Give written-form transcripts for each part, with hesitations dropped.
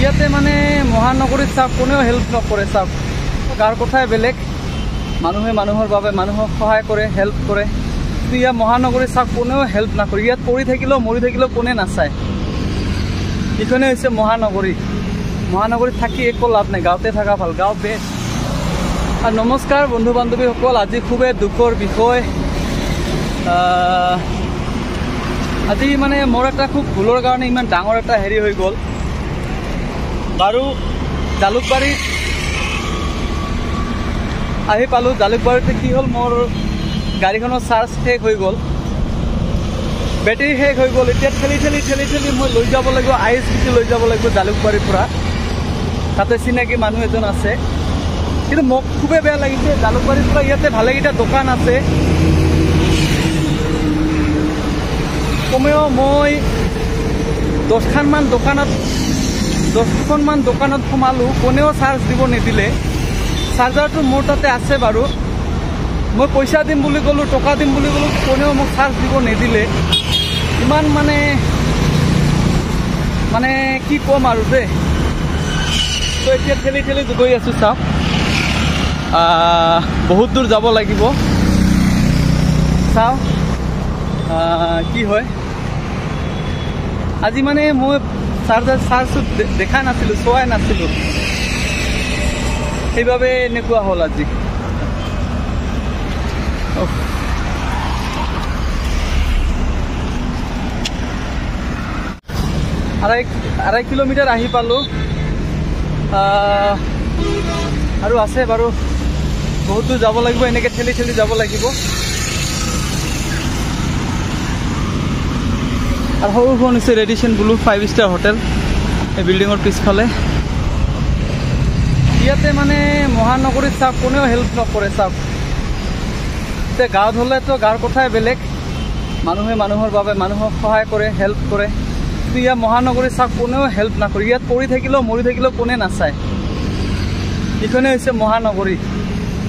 ইয়াতে মানে মহানগৰীত চাওক কোনেও হেল্প নকৰে। চাওক গাঁৱৰ কথাই বেলেগ, মানুহে মানুহৰ বাবে মানুহক সহায় কৰে, হেল্প কৰে। কিন্তু ইয়াত মহানগৰীত চাওক কোনেও হেল্প নকৰে। ইয়াত পৰি থাকিলেও মৰি থাকিলেও কোনে নাচায়। এইখনে হৈছে মহানগৰী। মহানগৰীত থাকি একো লাভ নাই, গাঁৱতে থকা ভাল, গাঁও বেষ্ট। আৰু নমস্কাৰ বন্ধু বান্ধৱীসকল, আজি খুবেই দুখৰ বিষয়। আজি মানে মোৰ এটা খুব ভুলৰ কাৰণে ইমান ডাঙৰ এটা হেৰি হৈ গ'ল। বাৰু জালুকবাৰীত আহি পালোঁ। জালুকবাৰীতে কি হ'ল, মোৰ গাড়ীখনৰ চাৰ্জ শেষ হৈ গ'ল, বেটেৰী শেষ হৈ গ'ল। এতিয়া ঠেলি মই লৈ যাব লাগিব, ISBT লৈ যাব লাগিব জালুকবাৰীৰ পৰা। তাতে চিনাকি মানুহ এজন আছে। কিন্তু মোক খুবেই বেয়া লাগিছে, জালুকবাৰীৰ পৰা ইয়াতে ভালেকেইটা দোকান আছে। কমেও মই 10খনমান দোকানত সোমালোঁ, কোনেও চাৰ্জ দিব নিদিলে। চাৰ্জাৰটো মোৰ তাতে আছে বাৰু, মই পইচা দিম বুলি ক'লোঁ, টকা দিম বুলি ক'লোঁ, কোনেও মোক চাৰ্জ দিব নিদিলে। ইমান মানে কি ক'ম আৰু দেই। তো এতিয়া ঠেলি গৈ আছোঁ। চাওক বহুত দূৰ যাব লাগিব, চাওঁ কি হয়। আজি মানে মই চাৰ্জটো দেখা নাছিলোঁ, চোৱাই নাছিলোঁ, সেইবাবে এনেকুৱা হ'ল আজি। আঢ়াই কিলোমিটাৰ আহি পালোঁ। আৰু আছে বাৰু, বহুত দূৰ যাব লাগিব, এনেকৈ ঠেলি যাব লাগিব। আৰু সৰুখন হৈছে ৰেডিশ্যন ব্লু 5 ষ্টাৰ হোটেল, এই বিল্ডিঙৰ পিছফালে। ইয়াতে মানে মহানগৰীত চাওক কোনেও হেল্প নকৰে। চাওক এতিয়া গাঁৱত হ'লেতো গাঁৱৰ কথাই বেলেগ, মানুহে মানুহৰ বাবে মানুহক সহায় কৰে, হেল্প কৰে। কিন্তু ইয়াত মহানগৰীত চাওক কোনেও হেল্প নকৰে। ইয়াত পৰি থাকিলেও মৰি থাকিলেও কোনে নাচায়। এইখনে হৈছে মহানগৰী।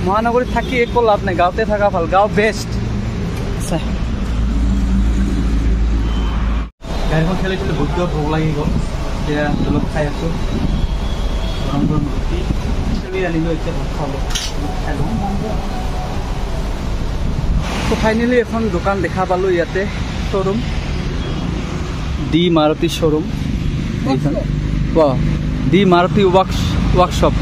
মহানগৰীত থাকি একো লাভ নাই, গাঁৱতে থকা ভাল, গাঁও বেষ্ট। গাড়ীখন ঠেলি বহুত ভোক লাগি গ'ল। এতিয়া অলপ খাই আছোঁ, গৰম ৰুটি ঠেলি আনিলোঁ। এতিয়া ভাত খালোঁ, খাই লওঁ। তো ফাইনেলি এখন দোকান দেখা পালোঁ ইয়াতে, শ্ব'ৰুম, ডি মাৰুতি শ্ব'ৰুম। এইখন ডি মাৰুতি ৱৰ্কশ্বপ।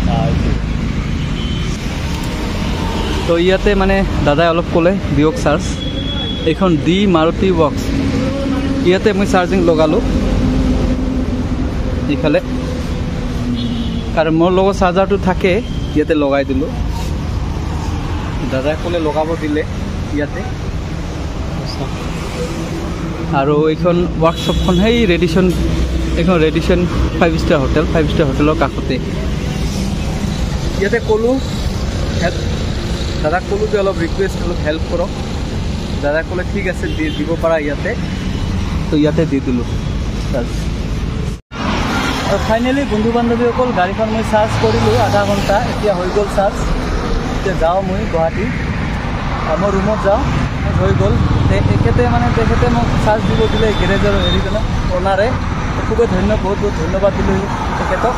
তো ইয়াতে মানে দাদাই অলপ ক'লে দিয়ক চাৰ্জ। এইখন ডি মাৰুতি ৱৰ্কছ, ইয়াতে মই চাৰ্জিং লগালোঁ এইফালে, আৰু মোৰ লগত চাৰ্জাৰটো থাকে, ইয়াতে লগাই দিলোঁ। দাদাই ক'লে লগাব দিলে ইয়াতে। আৰু এইখন ৱৰ্কশ্বপখন সেই এইখন ৰেডিশ্যন 5 ষ্টাৰ হোটেল, 5 ষ্টাৰ হোটেলৰ কাষতে। ইয়াতে ক'লোঁ, দাদাক ক'লোঁ যে অলপ ৰিকুৱেষ্ট, অলপ হেল্প কৰক। দাদাই ক'লে ঠিক আছে, দিব পাৰা ইয়াতে। তো ইয়াতে দি দিলোঁ চাৰ্জ। আৰু ফাইনেলি বন্ধু বান্ধৱীসকল, গাড়ীখন মই চাৰ্জ কৰিলোঁ আধা ঘণ্টা, এতিয়া হৈ গ'ল চাৰ্জ। এতিয়া যাওঁ মই গুৱাহাটী, মই ৰুমত যাওঁ, হৈ গ'ল। তেখেতে মোক চাৰ্জ দিব দিলে, গেৰেজৰ হেৰিজনে, অ'নাৰে। খুবেই বহুত ধন্যবাদ দিলোঁ তেখেতক।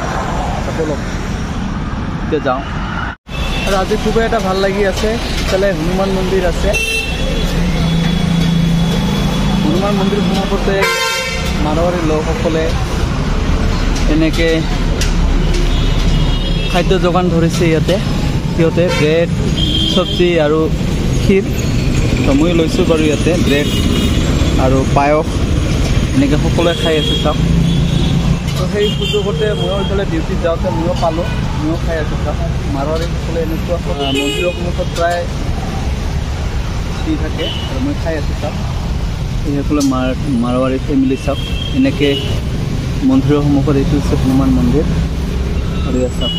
বলক এতিয়া যাওঁ। আৰু আজি খুবেই এটা ভাল লাগি আছে, ইফালে হনুমান মন্দিৰ আছে। হনুমান মন্দিৰ সন্মুখতে মাৰোৱাৰী লোকসকলে এনেকৈ খাদ্য যোগান ধৰিছে। ইয়াতে সিহঁতে ব্ৰেড, চব্জি আৰু ক্ষীৰ। তো মই লৈছোঁ বাৰু ইয়াতে ব্ৰেড আৰু পায়স, এনেকৈ সকলোৱে খাই আছে। চাওক, তো সেই সুযোগতে ময়ো এইফালে ডিউটিত যাওঁতে ময়ো পালোঁ, ময়ো খাই আছোঁ। চাওক, মাৰোৱাৰীসকলে এনেকুৱা মন্দিৰৰ সন্মুখত প্ৰায় দি থাকে, আৰু মই খাই আছোঁ। চাওক, এইসকলে মাৰোৱাৰী ফেমিলি। চাওক, এনেকৈ মন্দিৰৰ সন্মুখত, এইটো হৈছে হনুমান মন্দিৰ। আৰু ইয়াত চাওক